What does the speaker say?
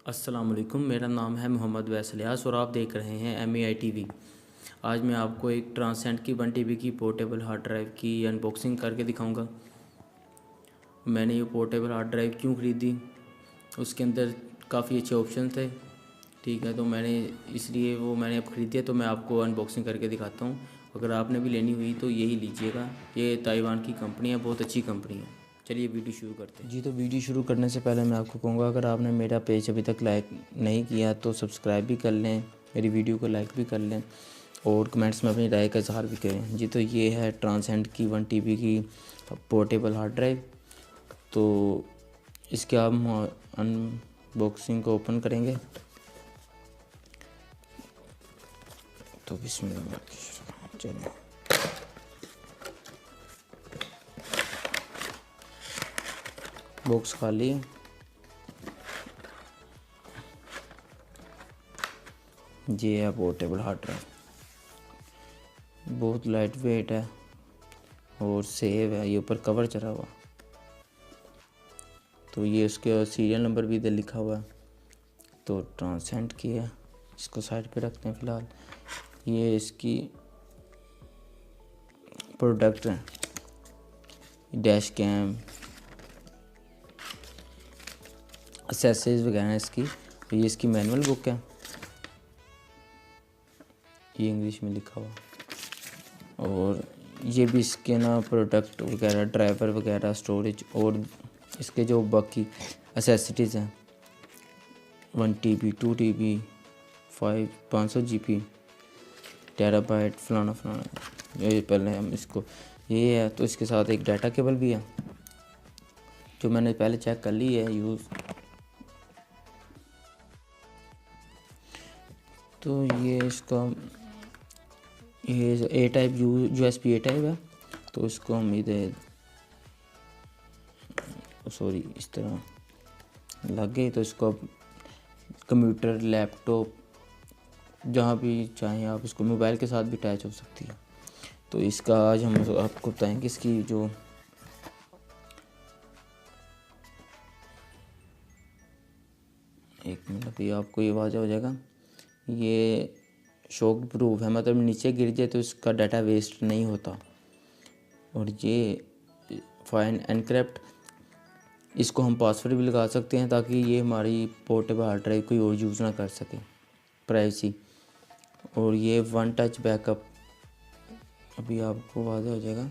अस्सलाम वालेकुम। मेरा नाम है मोहम्मद वैसलियास और आप देख रहे हैं MEI TV। आज मैं आपको एक ट्रांसेंड की 1 TB की पोर्टेबल हार्ड ड्राइव की अनबॉक्सिंग करके दिखाऊंगा। मैंने ये पोर्टेबल हार्ड ड्राइव क्यों ख़रीदी, उसके अंदर काफ़ी अच्छे ऑप्शन थे। ठीक है, तो मैंने अब ख़रीदी है, तो मैं आपको अनबॉक्सिंग करके दिखाता हूँ। अगर आपने भी लेनी हुई तो यही लीजिएगा। ये ताइवान की कंपनी है, बहुत अच्छी कंपनी है। चलिए वीडियो शुरू करते हैं। जी, तो वीडियो शुरू करने से पहले मैं आपको कहूँगा, अगर आपने मेरा पेज अभी तक लाइक नहीं किया तो सब्सक्राइब भी कर लें, मेरी वीडियो को लाइक भी कर लें और कमेंट्स में अपनी राय का इजहार भी करें। जी, तो ये है ट्रांसेंड की 1 TB की पोर्टेबल हार्ड ड्राइव। तो इसके हम अनबॉक्सिंग को ओपन करेंगे। तो बिस्मिल्लाह, चलिए। बॉक्स खाली है। ये है पोर्टेबल हार्ड ड्राइव, बहुत लाइट वेट है और सेव है। ये ऊपर कवर चढ़ा हुआ, तो ये उसके सीरियल नंबर भी इधर लिखा हुआ है। तो ट्रांसेंड की है, इसको साइड पे रखते हैं फ़िलहाल। ये इसकी प्रोडक्ट है, डैश कैम, एक्सेसरीज वगैरह है इसकी। तो ये इसकी मैनुअल बुक है, ये इंग्लिश में लिखा हुआ। और ये भी इसके ना प्रोडक्ट वगैरह, ड्राइवर वगैरह, स्टोरेज और इसके जो बाकी एक्सेसरीज़ हैं 1 TB, 2 TB, 500 GB, टेराबाइट, फलाना फलाना। ये पहले हम इसको, ये है। तो इसके साथ एक डाटा केबल भी है जो मैंने पहले चेक कर ली है यूज़। तो ये इसका A type USB A type है। तो इसको हम इधर इस तरह लग गई। तो इसको अब कंप्यूटर, लैपटॉप, जहाँ भी चाहें आप इसको मोबाइल के साथ भी अटैच हो सकती है। तो इसका आज हम आपको बताएंगे इसकी जो एक मिनट, अभी आपको ये आवाज़ हो जाएगा। ये शॉक प्रूफ है, मतलब नीचे गिर जाए तो इसका डाटा वेस्ट नहीं होता। और ये फाइन एनक्रिप्ट, इसको हम पासवर्ड भी लगा सकते हैं ताकि ये हमारी पोर्टेबल हार्ड ड्राइव कोई और यूज़ ना कर सके, प्राइवेसी। और ये 1 टच बैकअप, अभी आपको वाज़ेह हो जाएगा।